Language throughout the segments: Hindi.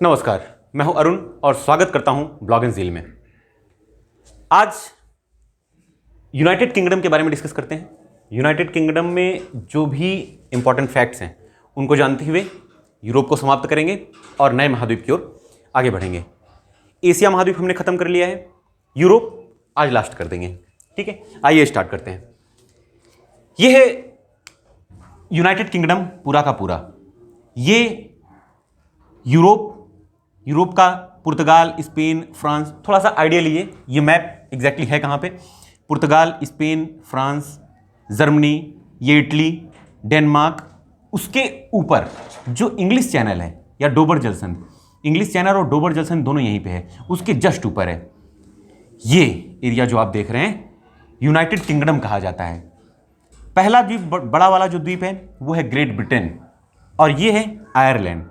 नमस्कार, मैं हूं अरुण और स्वागत करता हूं ब्लॉग एंड ज़ील में। आज यूनाइटेड किंगडम के बारे में डिस्कस करते हैं। यूनाइटेड किंगडम में जो भी इंपॉर्टेंट फैक्ट्स हैं उनको जानते हुए यूरोप को समाप्त करेंगे और नए महाद्वीप की ओर आगे बढ़ेंगे। एशिया महाद्वीप हमने खत्म कर लिया है, यूरोप आज लास्ट कर देंगे। ठीक है, आइए स्टार्ट करते हैं। यह है यूनाइटेड किंगडम पूरा का पूरा। ये यूरोप का पुर्तगाल, स्पेन, फ्रांस, थोड़ा सा आइडिया लीजिए ये मैप एग्जैक्टली है कहाँ पे। पुर्तगाल, स्पेन, फ्रांस, जर्मनी, ये इटली, डेनमार्क, उसके ऊपर जो इंग्लिश चैनल है या डोबर जलसंध, इंग्लिश चैनल और डोबर जलसंध दोनों यहीं पे है, उसके जस्ट ऊपर है ये एरिया जो आप देख रहे हैं, यूनाइटेड किंगडम कहा जाता है। पहला द्वीप, बड़ा वाला जो द्वीप है वो है ग्रेट ब्रिटेन और ये है आयरलैंड।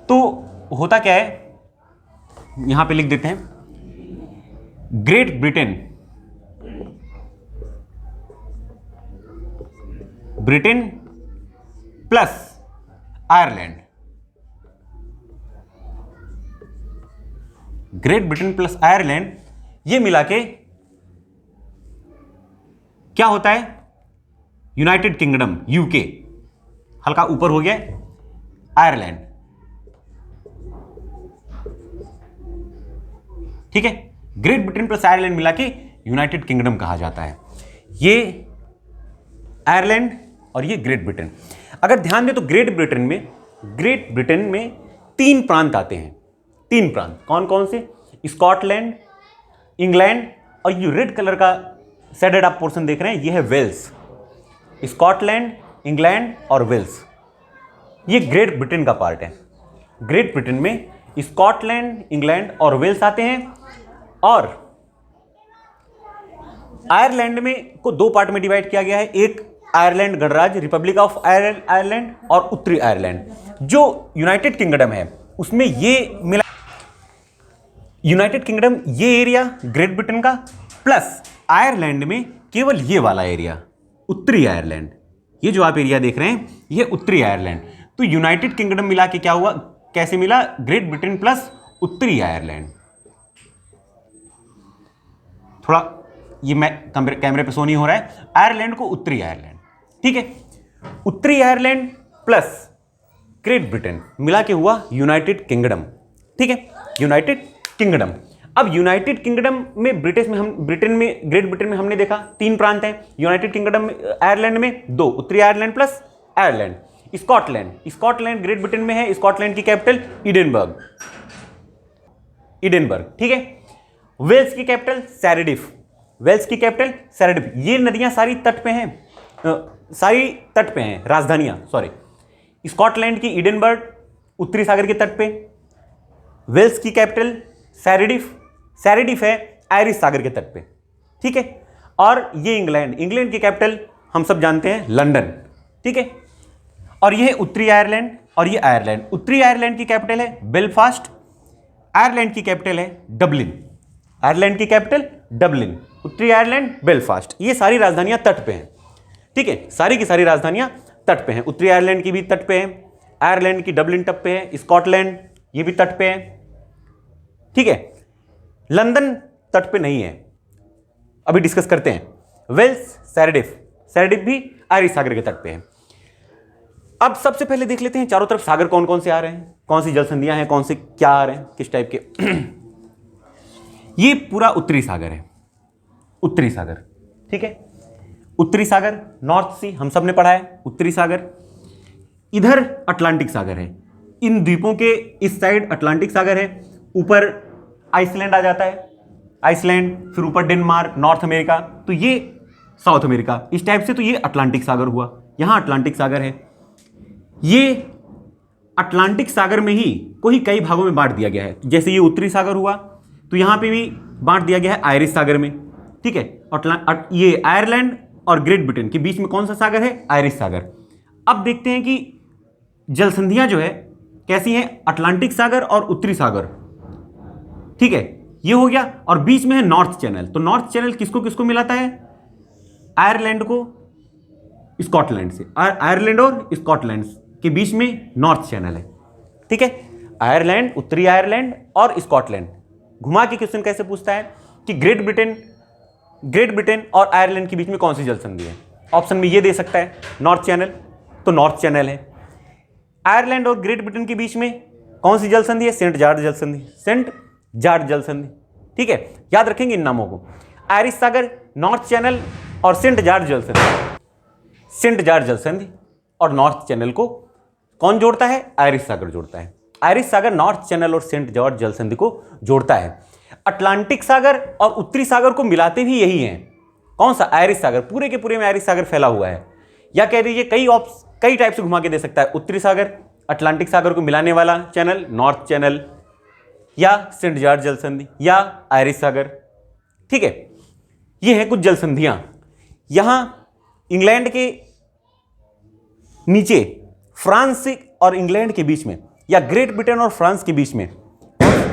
तो होता क्या है, यहां पे लिख देते हैं great Britain, Britain plus Ireland, great Britain plus Ireland, ये मिला के क्या होता है यूनाइटेड किंगडम, यूके। हल्का ऊपर हो गया आयरलैंड। ठीक है, ग्रेट ब्रिटेन प्लस आयरलैंड मिला के यूनाइटेड किंगडम कहा जाता है। ये आयरलैंड और ये ग्रेट ब्रिटेन। अगर ध्यान दें तो ग्रेट ब्रिटेन में 3 प्रांत आते हैं। 3 प्रांत कौन कौन से? स्कॉटलैंड, इंग्लैंड और ये रेड कलर का शेडेड आप पोर्शन देख रहे हैं, ये है वेल्स। स्कॉटलैंड, इंग्लैंड और वेल्स, ये ग्रेट ब्रिटेन का पार्ट है। ग्रेट ब्रिटेन में स्कॉटलैंड, इंग्लैंड और वेल्स आते हैं। और आयरलैंड में को 2 पार्ट में डिवाइड किया गया है, एक आयरलैंड गणराज्य, रिपब्लिक ऑफ आयरलैंड, और उत्तरी आयरलैंड। जो यूनाइटेड किंगडम है उसमें ये मिला, यूनाइटेड किंगडम ये एरिया ग्रेट ब्रिटेन का, प्लस आयरलैंड में केवल ये वाला एरिया उत्तरी आयरलैंड। ये जो आप एरिया देख रहे हैं ये उत्तरी आयरलैंड। तो यूनाइटेड किंगडम मिला के क्या हुआ, कैसे मिला? ग्रेट ब्रिटेन प्लस उत्तरी आयरलैंड। थोड़ा ये मैं कैमरे पे शो नहीं हो रहा है, आयरलैंड को उत्तरी आयरलैंड। ठीक है, उत्तरी आयरलैंड प्लस ग्रेट ब्रिटेन मिला के हुआ यूनाइटेड किंगडम। ठीक है, यूनाइटेड किंगडम। अब यूनाइटेड किंगडम में ग्रेट ब्रिटेन में हमने देखा 3 प्रांत हैं। यूनाइटेड किंगडम आयरलैंड में 2, उत्तरी Ireland plus Ireland. Scotland great Britain में है, स्कॉटलैंड की कैपिटल इडेनबर्ग। ठीक है, वेल्स की कैपिटल सैरेडिफ। ये नदियां सारी तट पे हैं, राजधानियां स्कॉटलैंड की इडेनबर्ग उत्तरी सागर के तट पे, वेल्स की कैपिटल सैरेडिफ है आयरिश सागर के तट पे। ठीक है, और ये इंग्लैंड की कैपिटल हम सब जानते हैं लंदन। ठीक है, और ये है उत्तरी आयरलैंड और ये आयरलैंड। उत्तरी आयरलैंड की कैपिटल है बेलफास्ट, आयरलैंड की कैपिटल है डबलिन। उत्तरी आयरलैंड, बेलफास्ट, ये सारी राजधानियां तट पे हैं। ठीक है, सारी की सारी राजधानियां तट पे हैं। उत्तरी आयरलैंड की भी तट पे है, आयरलैंड की डबलिन तट पे है, स्कॉटलैंड ये भी तट पे है। ठीक है, लंदन तट पे नहीं है, अभी डिस्कस करते हैं। वेल्स, सैरेडिफ भी आयरिश सागर के तट पे है। अब सबसे पहले देख लेते हैं चारों तरफ सागर कौन कौन से आ रहे हैं, कौन सी जलसंधियां हैं, कौन से क्या आ रहे हैं, किस टाइप के। ये पूरा उत्तरी सागर है, उत्तरी सागर। ठीक है, उत्तरी सागर, नॉर्थ सी हम सब ने पढ़ा है, उत्तरी सागर। इधर अटलांटिक सागर है, इन द्वीपों के इस साइड अटलांटिक सागर है। ऊपर आइसलैंड आ जाता है, आइसलैंड, फिर ऊपर डेनमार्क, नॉर्थ अमेरिका, तो ये साउथ अमेरिका, इस टाइप से। तो ये अटलांटिक सागर हुआ, यहां अटलांटिक सागर है। ये अटलांटिक सागर में ही कोई कई भागों में बांट दिया गया है। जैसे ये उत्तरी सागर हुआ तो यहां पे भी बांट दिया गया है आयरिश सागर में। ठीक है, ये आयरलैंड और ग्रेट ब्रिटेन के बीच में कौन सा सागर है? आयरिश सागर। अब देखते हैं कि जलसंधियां जो है कैसी हैं, अटलांटिक सागर और उत्तरी सागर। ठीक है, ये हो गया। और बीच में है नॉर्थ चैनल। तो नॉर्थ चैनल किसको किसको मिलाता है? आयरलैंड को स्कॉटलैंड से, आयरलैंड और स्कॉटलैंड के बीच में नॉर्थ चैनल है। ठीक है, आयरलैंड, उत्तरी आयरलैंड और स्कॉटलैंड। घुमा के क्वेश्चन कैसे पूछता है कि ग्रेट ब्रिटेन और आयरलैंड के बीच में कौन सी जल संधि है? ऑप्शन में ये दे सकता है नॉर्थ चैनल, तो नॉर्थ चैनल है। आयरलैंड और ग्रेट ब्रिटेन के बीच में कौन सी जल संधि है? सेंट जॉर्ज जल संधि, सेंट जॉर्ज जल संधि। ठीक है, याद रखेंगे इन नामों को, आयरिश सागर, नॉर्थ चैनल और सेंट जॉर्ज जल संधि। सेंट जॉर्ज जल संधि और नॉर्थ चैनल को कौन जोड़ता है? आयरिश सागर जोड़ता है। आयरिश सागर नॉर्थ चैनल और सेंट जॉर्ज जल संधि को जोड़ता है। अटलांटिक सागर और उत्तरी सागर को मिलाते भी यही है। कौन सा? आयरिश सागर। पूरे के पूरे में आयरिश सागर फैला हुआ है। या कह दीजिए कई टाइप से घुमा के दे सकता है। उत्तरी सागर, अटलांटिक सागर को मिलाने वाला चैनल नॉर्थ चैनल, या सेंट जॉर्ज जल संधि, या आयरिश सागर। ठीक है, ये है कुछ जल संधियां। यहां इंग्लैंड के नीचे फ्रांस और इंग्लैंड के बीच में, या ग्रेट ब्रिटेन और फ्रांस के बीच में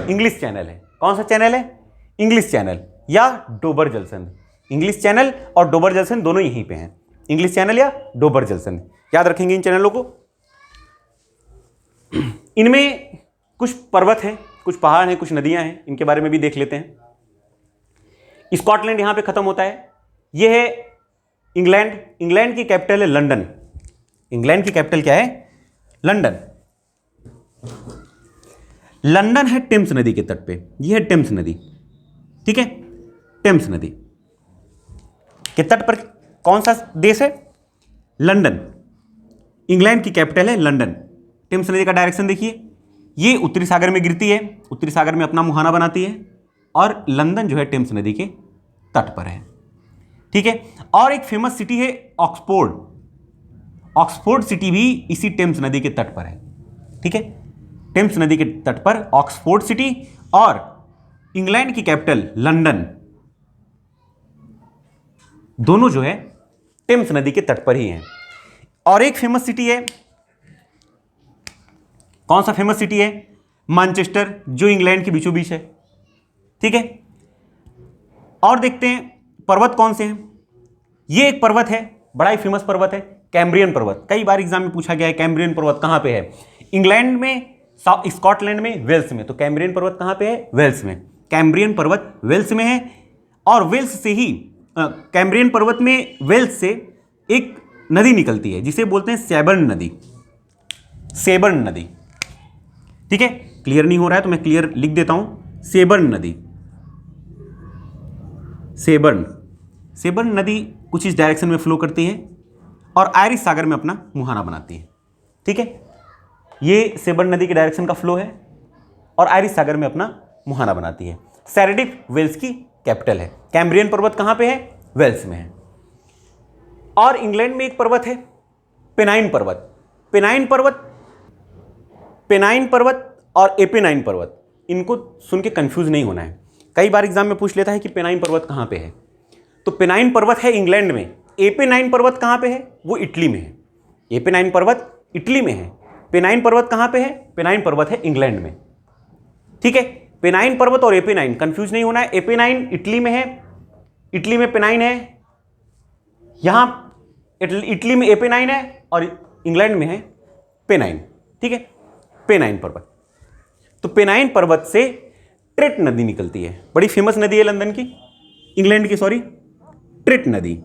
इंग्लिश चैनल है। कौन सा चैनल है? इंग्लिश चैनल या डोबर जल संधि। इंग्लिश चैनल और डोबर जल संधि दोनों यहीं पे हैं। इंग्लिश चैनल या डोबर जल संधि, याद रखेंगे इन चैनलों को। इनमें कुछ पर्वत हैं, कुछ पहाड़ हैं, कुछ नदियां हैं, इनके बारे में भी देख लेते हैं। स्कॉटलैंड यहां पे खत्म होता है। यह है इंग्लैंड। इंग्लैंड की कैपिटल है लंदन। इंग्लैंड की कैपिटल क्या है? लंदन। लंदन है टेम्स नदी के तट पे। यह है टेम्स नदी। ठीक है, टेम्स नदी के तट पर कौन सा देश है? लंदन। इंग्लैंड की कैपिटल है लंदन। टेम्स नदी का डायरेक्शन देखिए, ये उत्तरी सागर में गिरती है, उत्तरी सागर में अपना मुहाना बनाती है, और लंदन जो है टेम्स नदी के तट पर है। ठीक है, और एक फेमस सिटी है ऑक्सफोर्ड। ऑक्सफोर्ड सिटी भी इसी टेम्स नदी के तट पर है। ठीक है, टेम्स नदी के तट पर ऑक्सफोर्ड सिटी और इंग्लैंड की कैपिटल लंदन, दोनों जो है टेम्स नदी के तट पर ही हैं। और एक फेमस सिटी है, कौन सा फेमस सिटी है? मैनचेस्टर, जो इंग्लैंड के बीचों बीच है। ठीक है, और देखते हैं पर्वत कौन से हैं। ये एक पर्वत है, बड़ा ही फेमस पर्वत है, कैम्ब्रियन पर्वत। कई बार एग्जाम में पूछा गया है कैम्ब्रियन पर्वत कहां पे है? इंग्लैंड में, स्कॉटलैंड में, वेल्स में। तो कैम्ब्रियन पर्वत कहां पे है? वेल्स में। कैम्ब्रियन पर्वत वेल्स में है, और वेल्स से ही कैम्ब्रियन पर्वत में वेल्स से एक नदी निकलती है जिसे बोलते हैं सेबर्न नदी। सेबर्न नदी। ठीक है, क्लियर नहीं हो रहा है तो मैं क्लियर लिख देता हूं, सेबर्न नदी। सेबर्न नदी कुछ इस डायरेक्शन में फ्लो करती है और आयरिश सागर में अपना मुहाना बनाती है। ठीक है, ये सेबर्न नदी के डायरेक्शन का फ्लो है और आयरिश सागर में अपना मुहाना बनाती है। सैरडिफ वेल्स की कैपिटल है। कैम्ब्रियन पर्वत कहां पे है? वेल्स में है। और इंग्लैंड में एक पर्वत है पेनाइन पर्वत। पेनाइन पर्वत और एपेनाइन पर्वत, इनको सुन के कंफ्यूज नहीं होना है। कई बार एग्जाम में पूछ लेता है कि पेनाइन पर्वत कहां पे है। तो पेनाइन पर्वत है इंग्लैंड में। एपेनाइन पर्वत कहां पे है? वो इटली में है। एपेनाइन पर्वत इटली में है। पेनाइन पर्वत कहां पे है? पेनाइन पर्वत है इंग्लैंड में। ठीक है, पेनाइन पर्वत और एपेनाइन कंफ्यूज नहीं होना है। एपेनाइन इटली में है, इटली में पेनाइन है, यहां इटली में एपेनाइन है और इंग्लैंड में है पेनाइन। ठीक है, पेनाइन पर्वत। तो पेनाइन पर्वत से ट्रेट नदी निकलती है, बड़ी फेमस नदी है लंदन की, इंग्लैंड की, सॉरी, ट्रेट नदी।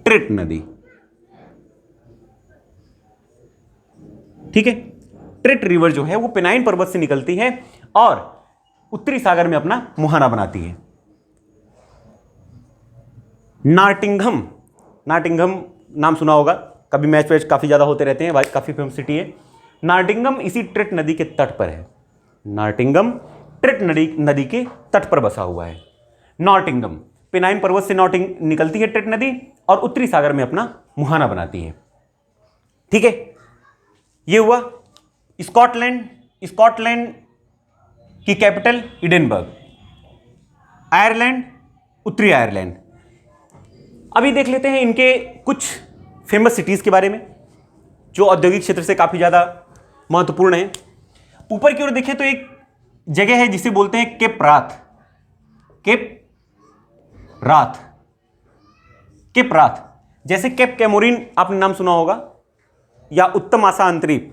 ट्रेट नदी। ठीक है, ट्रेट रिवर जो है वो पेनाइन पर्वत से निकलती है और उत्तरी सागर में अपना मुहाना बनाती है। नॉटिंघम नाम सुना होगा, कभी मैच वैच काफी ज्यादा होते रहते हैं, काफी फेमस सिटी है। नॉटिंघम इसी ट्रेट नदी के तट पर है। नॉटिंघम ट्रेट नदी के तट पर बसा हुआ है। नॉटिंघम, पेनाइन पर्वत से निकलती है ट्रेट नदी और उत्तरी सागर में अपना मुहाना बनाती है। ठीक है, ये हुआ स्कॉटलैंड की कैपिटल एडिनबर्ग। आयरलैंड, उत्तरी आयरलैंड। अभी देख लेते हैं इनके कुछ फेमस सिटीज के बारे में जो औद्योगिक क्षेत्र से काफी ज्यादा महत्वपूर्ण है। ऊपर की ओर देखें तो एक जगह है जिसे बोलते हैं केप राथ। जैसे केप कैमोरिन आपने नाम सुना होगा, या उत्तम आशा अंतरीप।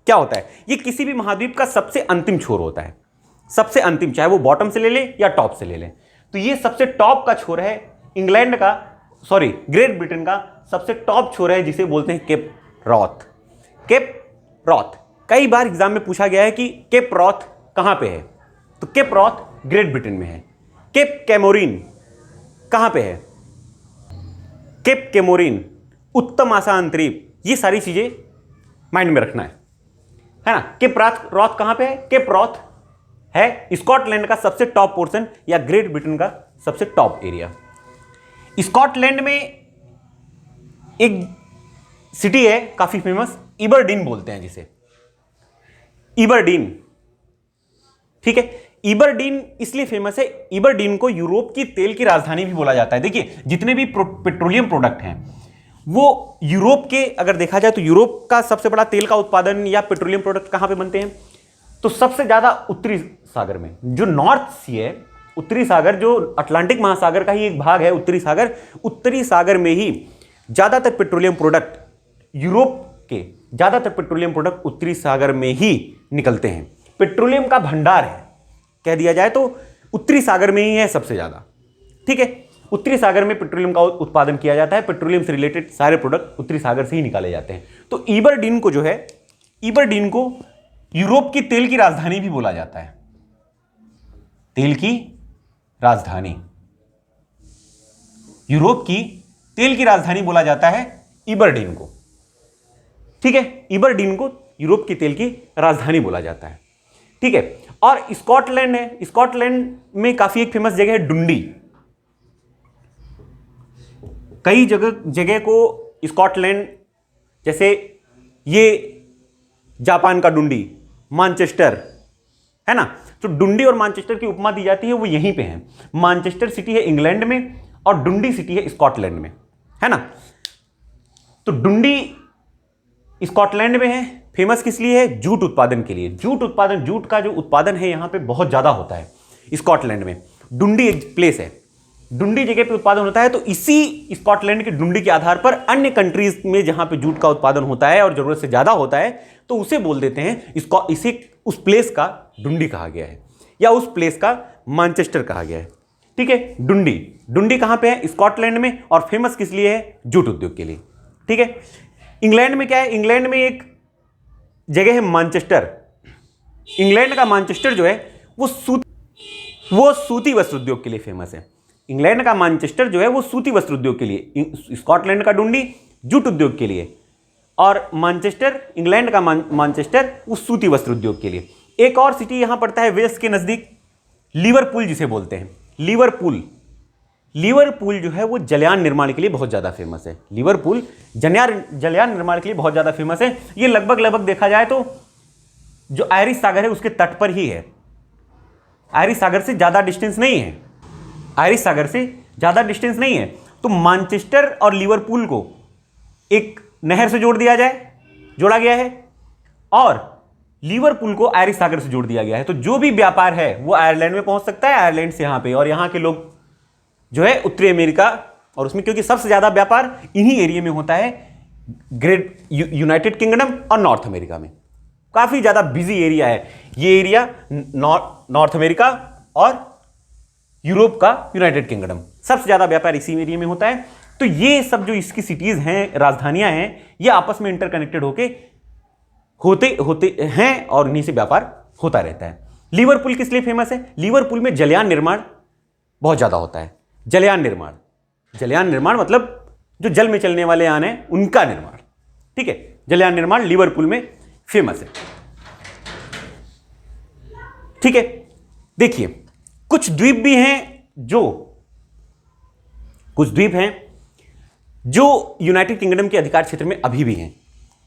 क्या होता है, ये किसी भी महाद्वीप का सबसे अंतिम छोर होता है, सबसे अंतिम, चाहे वो बॉटम से ले ले या टॉप से ले ले। तो ये सबसे टॉप का छोर है इंग्लैंड का, सॉरी ग्रेट ब्रिटेन का सबसे टॉप छोर है, जिसे बोलते हैं केप रॉथ। केप रॉथ कई बार एग्जाम में पूछा गया है कि केप रॉथ कहां पे है, तो केप रॉथ ग्रेट ब्रिटेन में है। केप कैमोरिन कहां पे है, केप कैमोरिन, उत्तम आशा अंतरीप, ये सारी चीजें माइंड में रखना है ना। केप रॉथ कहां पे है, केप रॉथ है स्कॉटलैंड का सबसे टॉप पोर्शन या ग्रेट ब्रिटेन का सबसे टॉप एरिया। स्कॉटलैंड में एक सिटी है काफी फेमस, इबरडीन बोलते हैं जिसे, इबरडीन। ठीक है, इबरडीन इसलिए फेमस है, इबरडीन को यूरोप की तेल की राजधानी भी बोला जाता है। देखिए जितने भी पेट्रोलियम प्रोडक्ट हैं वो यूरोप के, अगर देखा जाए तो यूरोप का सबसे बड़ा तेल का उत्पादन या पेट्रोलियम प्रोडक्ट कहां पे बनते हैं, तो सबसे ज्यादा उत्तरी सागर में, जो नॉर्थ सी है, उत्तरी सागर जो अटलांटिक महासागर का ही एक भाग है, उत्तरी सागर में ही ज्यादातर पेट्रोलियम प्रोडक्ट, यूरोप के ज्यादातर पेट्रोलियम प्रोडक्ट उत्तरी सागर में ही निकलते हैं। पेट्रोलियम का भंडार है, कह दिया जाए तो उत्तरी सागर में ही है सबसे ज्यादा। ठीक है, उत्तरी सागर में पेट्रोलियम का उत्पादन किया जाता है, पेट्रोलियम से रिलेटेड सारे प्रोडक्ट उत्तरी सागर से ही निकाले जाते हैं। तो इबरडीन को जो है, इबरडीन को यूरोप की तेल की राजधानी भी बोला जाता है, तेल की राजधानी, यूरोप की तेल की राजधानी बोला जाता है इबरडीन को। ठीक है, इबरडीन को यूरोप की तेल की राजधानी बोला जाता है। ठीक है, और स्कॉटलैंड है, स्कॉटलैंड में काफी एक फेमस जगह है डुंडी। कई जगह को स्कॉटलैंड, जैसे ये जापान का डुंडी, मानचेस्टर है ना, तो डुंडी और मानचेस्टर की उपमा दी जाती है, वो यहीं पे है। मानचेस्टर सिटी है इंग्लैंड में और डुंडी सिटी है स्कॉटलैंड में, है ना। तो डुंडी स्कॉटलैंड में है, फेमस किस लिए है, जूट उत्पादन के लिए। जूट उत्पादन, जूट का जो उत्पादन है यहां पे बहुत ज्यादा होता है स्कॉटलैंड में। डुंडी एक प्लेस है, डुंडी जगह पे उत्पादन होता है, तो इसी स्कॉटलैंड के डुंडी के आधार पर अन्य कंट्रीज में जहां पे जूट का उत्पादन होता है और जरूरत से ज्यादा होता है, तो उसे बोल देते हैं, इसे उस प्लेस का डुंडी कहा गया है या उस प्लेस का मानचेस्टर कहा गया है। ठीक है, डुंडी, डुंडी कहां पे है, स्कॉटलैंड में, और फेमस किस लिए है, जूट उद्योग के लिए। ठीक है, इंग्लैंड में क्या है, इंग्लैंड में एक जगह है मानचेस्टर। इंग्लैंड का मानचेस्टर जो है वो सूती वस्त्र उद्योग के लिए फेमस है। इंग्लैंड का मानचेस्टर जो है वो सूती वस्त्र उद्योग के लिए, स्कॉटलैंड का डुंडी जूट उद्योग के लिए, और मानचेस्टर, इंग्लैंड का मानचेस्टर उस सूती वस्त्र उद्योग के लिए। एक और सिटी यहां पड़ता है वेल्स के नजदीक, लिवरपूल जिसे बोलते हैं, लिवरपूल। लिवरपूल जो है वो जलयान निर्माण के लिए बहुत ज्यादा फेमस है। लिवरपूल जलयान निर्माण के लिए बहुत ज्यादा फेमस है। ये लगभग देखा जाए तो जो आयरिश सागर है उसके तट पर ही है, आयरिश सागर से ज्यादा डिस्टेंस नहीं है, आयरिश सागर से ज्यादा डिस्टेंस नहीं है। तो मानचेस्टर और लिवरपूल को एक नहर से जोड़ा गया है, और लिवरपूल को आयरिश सागर से जोड़ दिया गया है। तो जो भी व्यापार है वो आयरलैंड में पहुंच सकता है, आयरलैंड से यहां पे, और यहां के लोग जो है उत्तरी अमेरिका, और उसमें क्योंकि सबसे ज्यादा व्यापार इन्हीं एरिया में होता है, ग्रेट यूनाइटेड किंगडम और नॉर्थ अमेरिका में काफी ज्यादा बिजी एरिया है ये एरिया, नॉर्थ अमेरिका और यूरोप का यूनाइटेड किंगडम, सबसे ज्यादा व्यापार इसी एरिया में होता है। तो ये सब जो इसकी सिटीज हैं, राजधानियां हैं, ये आपस में इंटरकनेक्टेड होते हैं और इन्हीं से व्यापार होता रहता है। लिवरपूल किस लिए फेमस है, लिवरपूल में जलयान निर्माण बहुत ज्यादा होता है। जलयान निर्माण मतलब जो जल में चलने वाले यान हैं उनका निर्माण। ठीक है, जलयान निर्माण लिवरपूल में फेमस है। ठीक है, देखिए कुछ द्वीप भी हैं, कुछ द्वीप हैं जो यूनाइटेड किंगडम के अधिकार क्षेत्र में अभी भी हैं,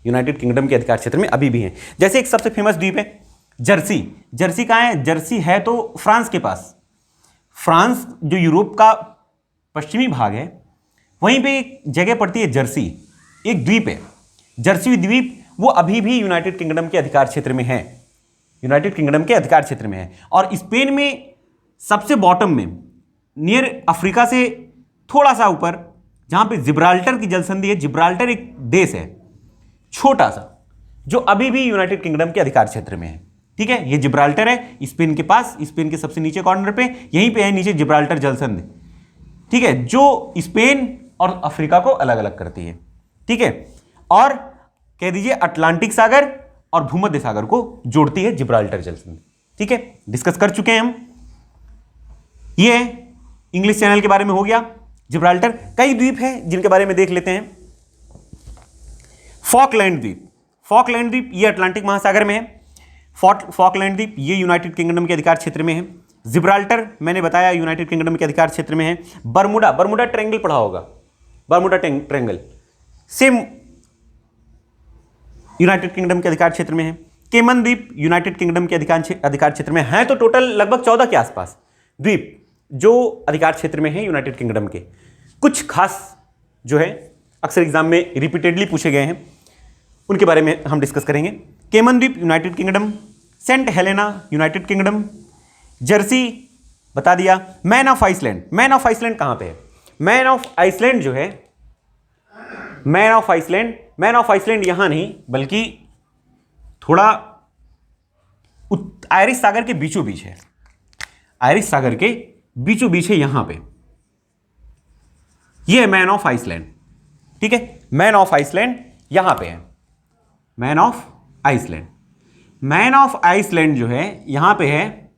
यूनाइटेड किंगडम के अधिकार क्षेत्र में अभी भी हैं। जैसे एक सबसे फेमस द्वीप है जर्सी। जर्सी कहां है, जर्सी है तो फ्रांस के पास। फ्रांस जो यूरोप का पश्चिमी भाग है, वहीं पे एक जगह पड़ती है जर्सी, एक द्वीप है जर्सी द्वीप, वो अभी भी यूनाइटेड किंगडम के अधिकार क्षेत्र में है, यूनाइटेड किंगडम के अधिकार क्षेत्र में है। और स्पेन में सबसे बॉटम में, नियर अफ्रीका से थोड़ा सा ऊपर, जहां पे जिब्राल्टर की जलसंधि है। जिब्राल्टर एक देश है छोटा सा जो अभी भी यूनाइटेड किंगडम के अधिकार क्षेत्र में है। ठीक है, ये जिब्राल्टर है स्पेन के पास, स्पेन के सबसे नीचे कॉर्नर पे, यहीं पे है नीचे जिब्राल्टर जलसंधि। ठीक है, जो स्पेन और अफ्रीका को अलग अलग करती है। ठीक है, और कह दीजिए अटलांटिक सागर और भूमध्य सागर को जोड़ती है जिब्राल्टर जलसंधि। ठीक है, डिस्कस कर चुके हैं हम। ये इंग्लिश चैनल के बारे में हो गया। जिब्राल्टर, कई द्वीप हैं जिनके बारे में देख लेते हैं। फॉकलैंड द्वीप, फॉकलैंड द्वीप ये अटलांटिक महासागर में है। फॉकलैंड द्वीप ये यूनाइटेड किंगडम के अधिकार क्षेत्र में है। जिब्राल्टर मैंने बताया यूनाइटेड किंगडम के अधिकार क्षेत्र में है। बरमुडा, बरमुडा ट्रायंगल पढ़ा होगा, Bermuda triangle same United kingdom के अधिकार क्षेत्र में है। केमन द्वीप यूनाइटेड किंगडम के अधिकार क्षेत्र में है। तो टोटल लगभग 14 के आसपास द्वीप जो अधिकार क्षेत्र में है यूनाइटेड किंगडम के। कुछ खास जो है अक्सर एग्जाम में रिपीटेडली पूछे गए हैं, उनके बारे में हम डिस्कस करेंगे। केमन द्वीप United Kingdom, Saint Helena United Kingdom, Jersey बता दिया। Man of Iceland, Man of Iceland कहां पे है? मैन ऑफ आइसलैंड जो है, Man of Iceland, Man of Iceland यहां नहीं बल्कि थोड़ा आयरिश सागर के बीचों बीच है। आयरिश सागर के बीचों बीच है यहां पे, ये है मैन ऑफ आइसलैंड। ठीक है, मैन ऑफ आइसलैंड यहां पे है। Man of Iceland, Man of Iceland जो है यहां पे है।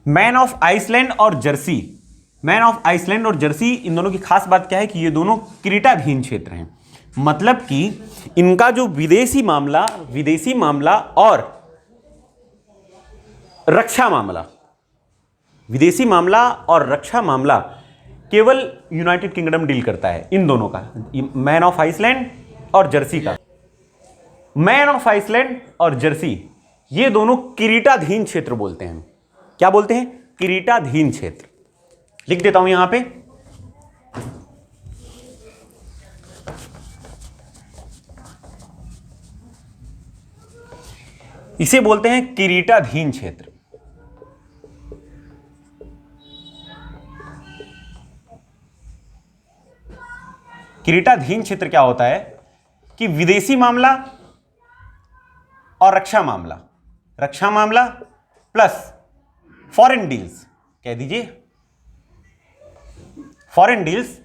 मैन ऑफ आइसलैंड और जर्सी, मैन ऑफ आइसलैंड और जर्सी, इन दोनों की खास बात क्या है कि ये दोनों किरीटाधीन क्षेत्र हैं। मतलब कि इनका जो विदेशी मामला और रक्षा मामला, विदेशी मामला और रक्षा मामला केवल यूनाइटेड किंगडम डील करता है। इन दोनों का, मैन ऑफ आइसलैंड और जर्सी का, मैन ऑफ आइसलैंड और जर्सी ये दोनों किरीटाधीन क्षेत्र बोलते हैं। क्या बोलते हैं? किरीटाधीन क्षेत्र। लिख देता हूं यहां पे, इसे बोलते हैं किरीटाधीन क्षेत्र। किरीटाधीन क्षेत्र क्या होता है कि विदेशी मामला और रक्षा मामला प्लस फॉरेन डील्स, कह दीजिए फॉरेन डील्स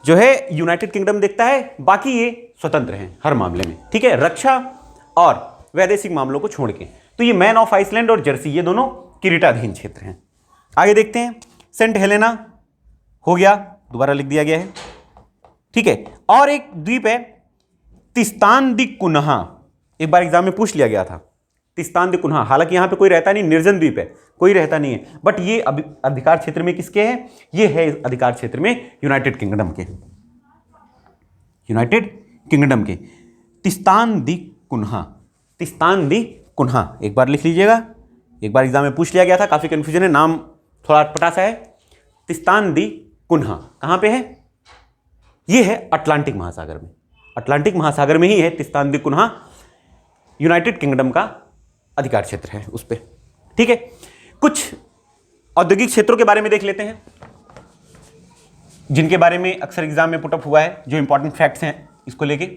जो है यूनाइटेड किंगडम देखता है, बाकी ये स्वतंत्र हैं हर मामले में। ठीक है, रक्षा और वैदेशिक मामलों को छोड़ के। तो ये मैन ऑफ आइसलैंड और जर्सी ये दोनों किरीटाधीन क्षेत्र हैं। आगे देखते हैं, सेंट हेलेना हो गया, दोबारा लिख दिया गया है। ठीक है, और एक द्वीप है तिस्तान दी कुन्हा, एक बार एग्जाम में पूछ लिया गया था तिस्तान दी कुन्हा। हालांकि यहां पे कोई रहता नहीं, निर्जन द्वीप है, कोई रहता नहीं है, बट ये अधिकार क्षेत्र में किसके है? ये है अधिकार क्षेत्र में यूनाइटेड किंगडम के, यूनाइटेड किंगडम के। तिस्तान दी कुन्हा, तिस्तान दी कुन्हा एक बार लिख लीजिएगा, एक बार एग्जाम में पूछ लिया गया था, काफी कंफ्यूजन है, नाम थोड़ा अटपटा सा है। तिस्तान दी कुन्हा कहां पे है? ये है अटलांटिक महासागर में, अटलांटिक महासागर में ही है तिस्तान दी कुन्हा, यूनाइटेड किंगडम का अधिकार क्षेत्र है उस पे। ठीक है, कुछ औद्योगिक क्षेत्रों के बारे में देख लेते हैं जिनके बारे में अक्सर एग्जाम में पुटअप हुआ है, जो इंपॉर्टेंट फैक्ट्स हैं इसको लेके।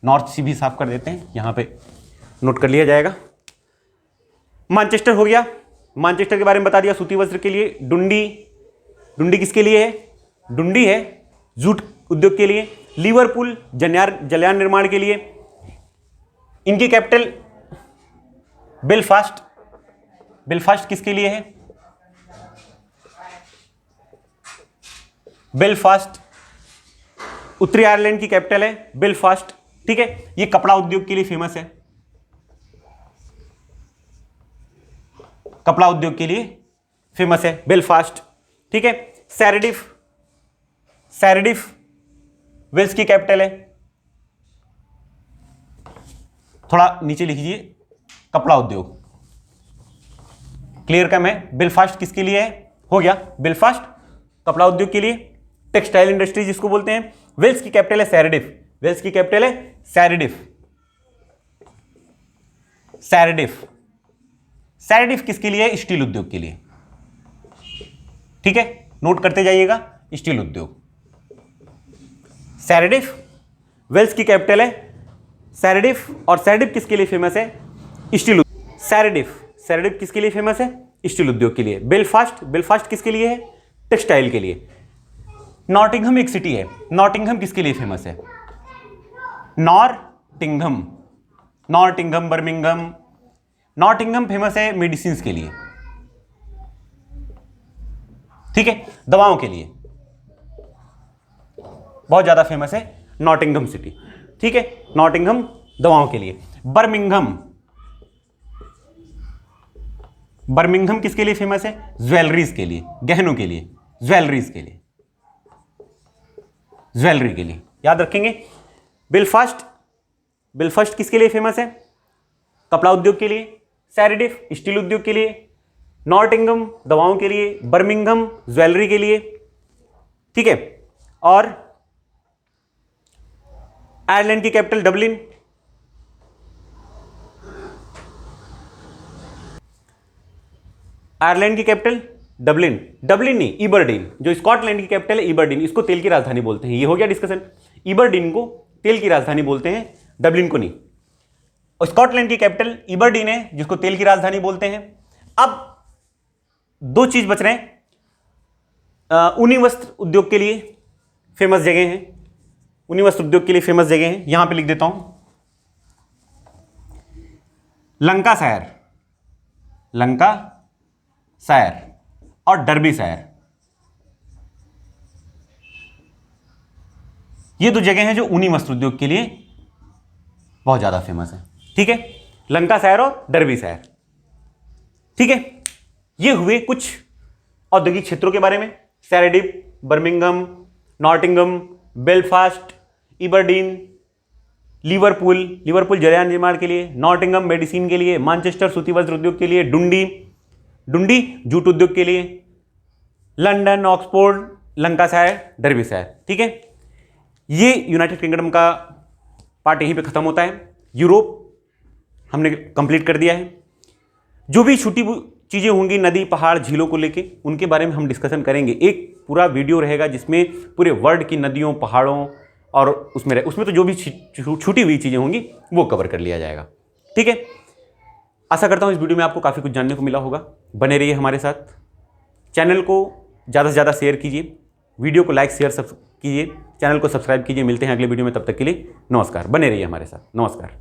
नॉर्थ सी भी साफ कर देते हैं, यहां पे नोट कर लिया जाएगा। मैनचेस्टर हो गया, मैनचेस्टर के बारे में बता दिया, सूती वस्त्र के लिए। डुंडी, डुंडी किसके लिए है? डुंडी है जूट उद्योग के लिए। लिवरपूल जलयान निर्माण के लिए। इनकी कैपिटल बेलफास्ट, बेलफास्ट किसके लिए है? बेलफास्ट उत्तरी आयरलैंड की कैपिटल है बेलफास्ट। ठीक है, ये कपड़ा उद्योग के लिए फेमस है, कपड़ा उद्योग के लिए फेमस है बेलफास्ट। ठीक है, सैरडिफ, सैरडिफ वेल्स की कैपिटल है। थोड़ा नीचे लिखिए, कपड़ा उद्योग क्लियर कम है। बेलफास्ट किसके लिए है? हो गया बेलफास्ट कपड़ा उद्योग के लिए। टेक्सटाइल इंडस्ट्री जिसको बोलते हैं। वेल्स की कैपिटल है सैरडिफ, वेल्स की कैपिटल है सैरडिफ, सैरडिफ, सैरडिफ किसके लिए है? स्टील उद्योग के लिए। ठीक है, नोट करते जाइएगा। स्टील उद्योग, सैरडिफ, वेल्स की कैपिटल है सैरडिफ, और सैरडिफ किसके लिए फेमस है? स्टील उद्योग। सैरडिफ किसके लिए फेमस है? स्टील उद्योग के लिए। बेलफास्ट किसके लिए है? टेक्सटाइल के लिए। नॉटिंघम एक सिटी है, नॉटिंघम किसके लिए फेमस है? Nottingham, Birmingham. नॉटिंघम फेमस है मेडिसिन के लिए, ठीक है, दवाओं के लिए बहुत ज्यादा फेमस है नॉटिंघम सिटी, ठीक है, नॉटिंघम दवाओं के लिए। बर्मिंघम किसके लिए फेमस है? ज्वेलरीज के लिए, गहनों के लिए, ज्वेलरी के लिए याद रखेंगे। बेलफास्ट किसके लिए फेमस है? कपड़ा उद्योग के लिए। सैरडिफ स्टील उद्योग के लिए। नॉटिंघम दवाओं के लिए। बर्मिंघम ज्वेलरी के लिए, ठीक है। और आयरलैंड की कैपिटल डबलिन। आयरलैंड की कैपिटल डबलिन नहीं, ईबरडीन, जो स्कॉटलैंड की कैपिटल है ईबरडीन, इसको तेल की राजधानी बोलते हैं। ये हो गया डिस्कशन। ईबरडीन को तेल की राजधानी बोलते हैं, डबलिन को नहीं। और स्कॉटलैंड की कैपिटल ईबरडीन है, जिसको तेल की राजधानी बोलते हैं। अब दो चीज बच रहे हैं। ऊनी वस्त्र उद्योग के लिए फेमस जगह है, ऊनी वस्त्र उद्योग के लिए फेमस जगह है, यहां पे लिख देता हूं। लंकाशायर और डर्बीशायर, ये दो जगह हैं जो ऊनी वस्त्र उद्योग के लिए बहुत ज्यादा फेमस है, ठीक है, लंकाशायर और डर्बीशायर, ठीक है। ये हुए कुछ औद्योगिक क्षेत्रों के बारे में। सैरडिफ, बर्मिंघम, नॉटिंघम, बेलफास्ट, ईबरडीन, लिवरपूल जलयान निर्माण के लिए, नॉटिंघम मेडिसिन के लिए, मैनचेस्टर सूती वस्त्र उद्योग के लिए, डुंडी जूट उद्योग के लिए, लंदन, ऑक्सफोर्ड, लंकाशायर, डर्बीशायर, ठीक है। ये यूनाइटेड किंगडम का पार्ट यहीं पे खत्म होता है। यूरोप हमने कंप्लीट कर दिया है। जो भी छोटी चीजें होंगी नदी, पहाड़, झीलों को लेके, उनके बारे में हम डिस्कशन करेंगे। एक पूरा वीडियो रहेगा जिसमें पूरे वर्ल्ड की नदियों, पहाड़ों और उसमें तो जो भी छूटी हुई चीजें होंगी वो कवर कर लिया जाएगा, ठीक है। आशा करता हूं इस वीडियो में आपको काफी कुछ जानने को मिला होगा। बने रहिए हमारे साथ, चैनल को ज़्यादा से ज़्यादा शेयर कीजिए, वीडियो को लाइक शेयर सब कीजिए, चैनल को सब्सक्राइब कीजिए। मिलते हैं अगले वीडियो में, तब तक के लिए नमस्कार। बने रहिए हमारे साथ, नमस्कार।